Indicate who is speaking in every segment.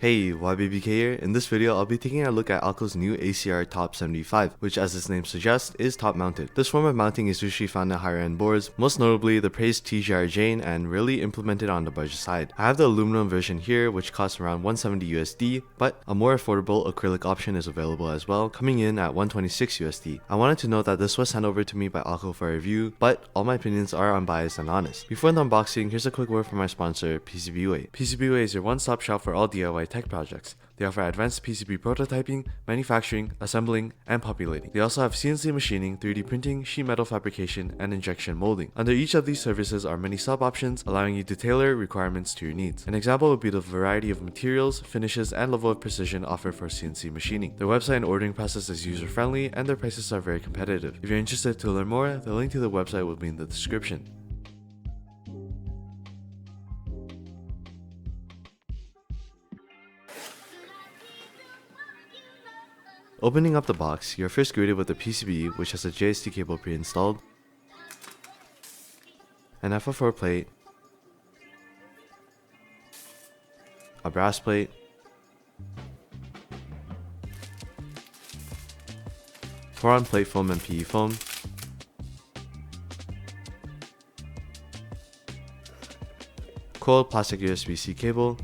Speaker 1: Hey, YBBK here. In this video, I'll be taking a look at Akko's new ACR Top 75, which as its name suggests, is top mounted. This form of mounting is usually found in higher end boards, most notably the praised TGR Jane, and really implemented on the budget side. I have the aluminum version here, which costs around 170 USD, but a more affordable acrylic option is available as well, coming in at 126 USD. I wanted to note that this was sent over to me by Akko for review, but all my opinions are unbiased and honest. Before the unboxing, here's a quick word from my sponsor, PCBWay. PCBWay is your one-stop shop for all DIY tech projects. They offer advanced PCB prototyping, manufacturing, assembling, and populating. They also have CNC machining, 3D printing, sheet metal fabrication, and injection molding. Under each of these services are many sub-options, allowing you to tailor requirements to your needs. An example would be the variety of materials, finishes, and level of precision offered for CNC machining. Their website and ordering process is user-friendly, and their prices are very competitive. If you're interested to learn more, the link to the website will be in the description. Opening up the box, you're first greeted with a PCB which has a JST cable pre-installed, an FF4 plate, a brass plate, pour-on plate foam and PE foam, coiled plastic USB-C cable,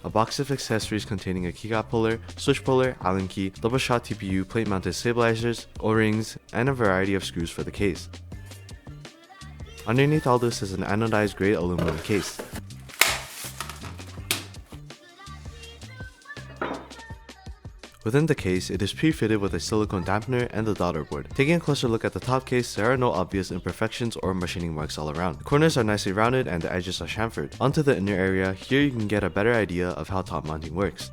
Speaker 1: a box of accessories containing a keycap puller, switch puller, Allen key, double shot TPU, plate mounted stabilizers, O-rings, and a variety of screws for the case. Underneath all this is an anodized grade aluminum case. Within the case, it is pre-fitted with a silicone dampener and the daughter board. Taking a closer look at the top case, there are no obvious imperfections or machining marks all around. The corners are nicely rounded and the edges are chamfered. Onto the inner area, here you can get a better idea of how top mounting works.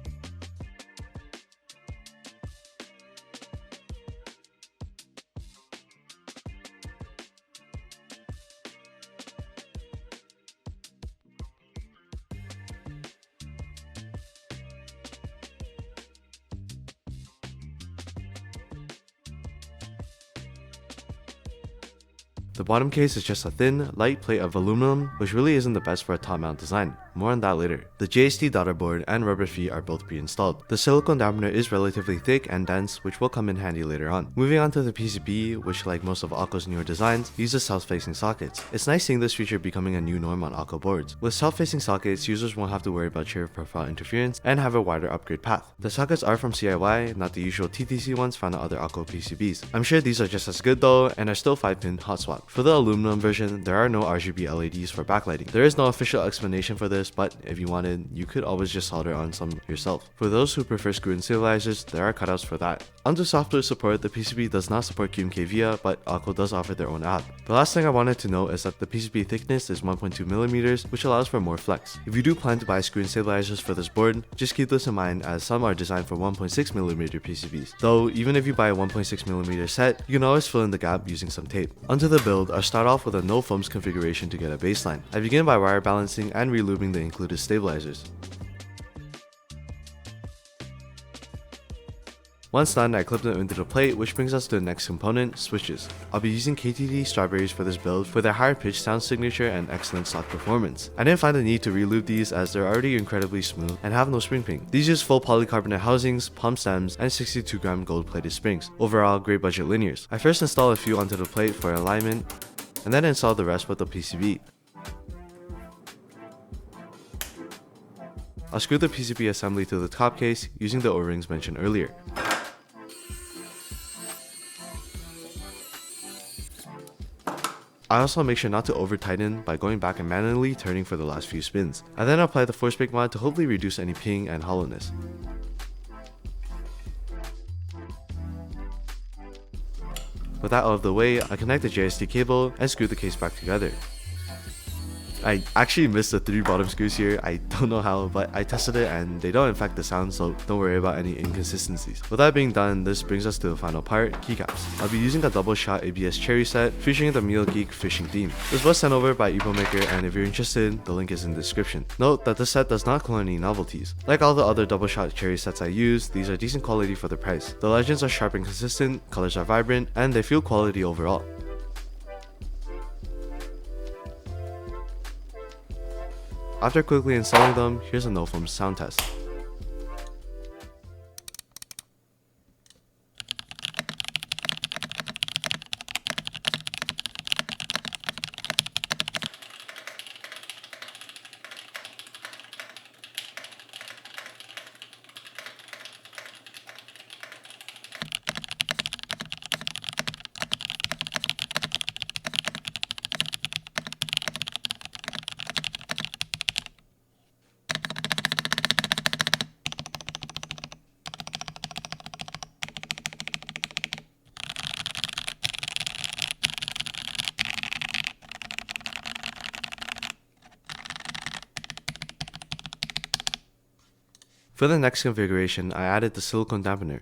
Speaker 1: The bottom case is just a thin, light plate of aluminum, which really isn't the best for a top mount design. More on that later. The JST daughter board and rubber feet are both pre-installed. The silicone dampener is relatively thick and dense, which will come in handy later on. Moving on to the PCB, which like most of Akko's newer designs, uses south-facing sockets. It's nice seeing this feature becoming a new norm on Akko boards. With south-facing sockets, users won't have to worry about shear profile interference and have a wider upgrade path. The sockets are from CIY, not the usual TTC ones found on other Akko PCBs. I'm sure these are just as good though, and are still 5-pin hot swap. For the aluminum version, there are no RGB LEDs for backlighting. There is no official explanation for this, but if you wanted, you could always just solder on some yourself. For those who prefer screw-in stabilizers, there are cutouts for that. Under software support, the PCB does not support QMK VIA, but Akko does offer their own app. The last thing I wanted to note is that the PCB thickness is 1.2mm, which allows for more flex. If you do plan to buy screw-in stabilizers for this board, just keep this in mind as some are designed for 1.6mm PCBs. Though, even if you buy a 1.6mm set, you can always fill in the gap using some tape. Onto the build, I'll start off with a no foams configuration to get a baseline. I begin by wire balancing and relubing the included stabilizers. Once done, I clip them into the plate, which brings us to the next component, switches. I'll be using KTT Strawberries for this build for their higher pitch sound signature and excellent stock performance. I didn't find the need to relube these as they're already incredibly smooth and have no spring ping. These use full polycarbonate housings, palm stems, and 62-gram gold-plated springs. Overall, great budget linears. I first install a few onto the plate for alignment, and then install the rest with the PCB. I'll screw the PCB assembly to the top case using the O-rings mentioned earlier. I also make sure not to over tighten by going back and manually turning for the last few spins. I then apply the force brake mod to hopefully reduce any ping and hollowness. With that out of the way, I connect the JST cable and screw the case back together. I actually missed the 3 bottom screws here. I don't know how, but I tested it and they don't affect the sound, so don't worry about any inconsistencies. With that being done, this brings us to the final part, keycaps. I'll be using a double shot ABS cherry set featuring the Meal Geek fishing theme. This was sent over by EvoMaker, and if you're interested, the link is in the description. Note that this set does not clone any novelties. Like all the other double shot cherry sets I use, these are decent quality for the price. The legends are sharp and consistent, colors are vibrant, and they feel quality overall. After quickly installing them, here's a no foam sound test. For the next configuration, I added the silicone dampener.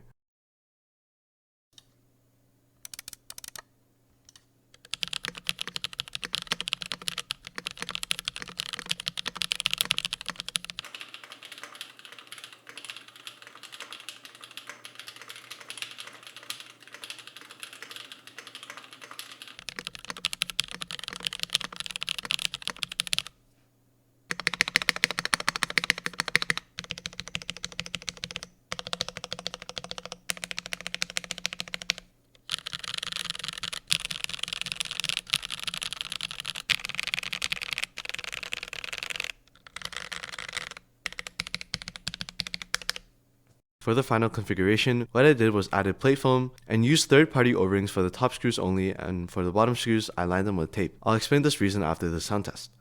Speaker 1: For the final configuration, what I did was added plate foam and used third-party O-rings for the top screws only, and for the bottom screws, I lined them with tape. I'll explain this reason after the sound test.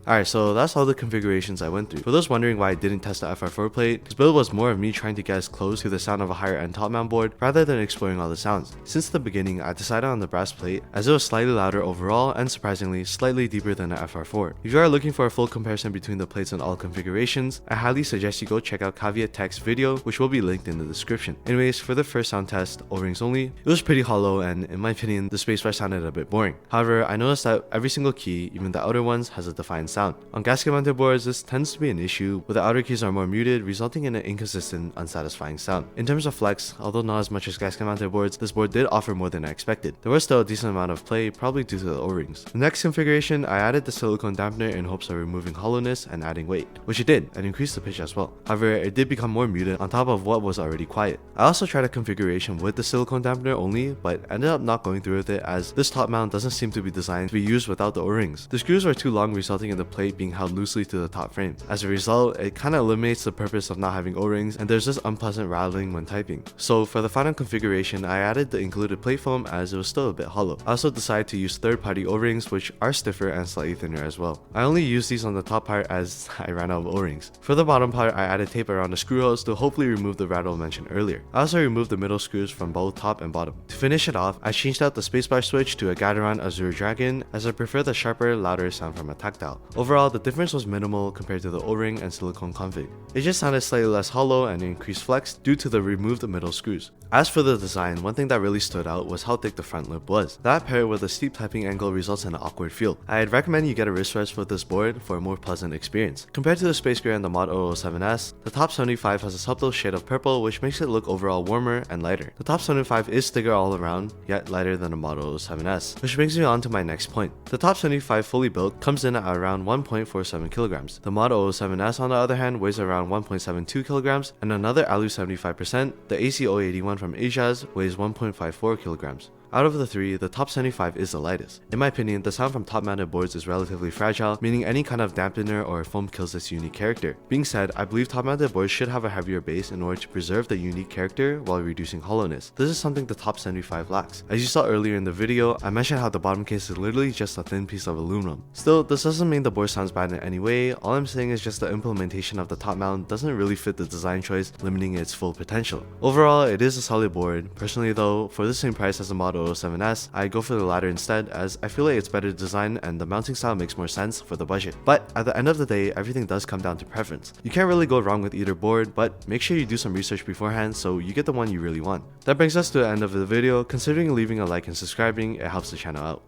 Speaker 1: Alright, so that's all the configurations I went through. For those wondering why I didn't test the FR4 plate, this build was more of me trying to get as close to the sound of a higher end top mount board rather than exploring all the sounds. Since the beginning, I decided on the brass plate as it was slightly louder overall and surprisingly slightly deeper than the FR4. If you are looking for a full comparison between the plates in all configurations, I highly suggest you go check out Caveat Tech's video, which will be linked in the description. Anyways, for the first sound test, O-rings only, it was pretty hollow and in my opinion, the spacebar sounded a bit boring. However, I noticed that every single key, even the outer ones, has a defined sound. On gasket mounted boards, this tends to be an issue, where the outer keys are more muted, resulting in an inconsistent, unsatisfying sound. In terms of flex, although not as much as gasket mounted boards, this board did offer more than I expected. There was still a decent amount of play, probably due to the O-rings. The next configuration, I added the silicone dampener in hopes of removing hollowness and adding weight, which it did, and increased the pitch as well. However, it did become more muted on top of what was already quiet. I also tried a configuration with the silicone dampener only, but ended up not going through with it as this top mount doesn't seem to be designed to be used without the O-rings. The screws were too long, resulting in the plate being held loosely to the top frame. As a result, it kinda eliminates the purpose of not having O-rings, and there's this unpleasant rattling when typing. So for the final configuration, I added the included plate foam as it was still a bit hollow. I also decided to use third-party O-rings, which are stiffer and slightly thinner as well. I only used these on the top part as I ran out of O-rings. For the bottom part, I added tape around the screw holes to hopefully remove the rattle mentioned earlier. I also removed the middle screws from both top and bottom. To finish it off, I changed out the spacebar switch to a Gateron Azure Dragon as I prefer the sharper, louder sound from a tactile. Overall, the difference was minimal compared to the O-ring and silicone config. It just sounded slightly less hollow and increased flex due to the removed middle screws. As for the design, one thing that really stood out was how thick the front lip was. That paired with a steep typing angle results in an awkward feel. I'd recommend you get a wrist rest for this board for a more pleasant experience. Compared to the Space Gray and the Mod 007S, the Top 75 has a subtle shade of purple which makes it look overall warmer and lighter. The Top 75 is thicker all around, yet lighter than the Mod 007S, which brings me on to my next point. The Top 75 fully built comes in at around 1.47 kilograms. The Mod 007S on the other hand weighs around 1.72 kilograms, and another Alu 75%, the AC 081 from Asia's weighs 1.54 kilograms. Out of the three, the top 75 is the lightest. In my opinion, the sound from top-mounted boards is relatively fragile, meaning any kind of dampener or foam kills this unique character. Being said, I believe top-mounted boards should have a heavier base in order to preserve the unique character while reducing hollowness. This is something the top 75 lacks. As you saw earlier in the video, I mentioned how the bottom case is literally just a thin piece of aluminum. Still, this doesn't mean the board sounds bad in any way. All I'm saying is just the implementation of the top mount doesn't really fit the design choice, limiting its full potential. Overall, it is a solid board. Personally though, for the same price as the Model 07S, I go for the latter instead, as I feel like it's better design and the mounting style makes more sense for the budget. But at the end of the day, everything does come down to preference. You can't really go wrong with either board, but make sure you do some research beforehand so you get the one you really want. That brings us to the end of the video. Considering leaving a like and subscribing, it helps the channel out.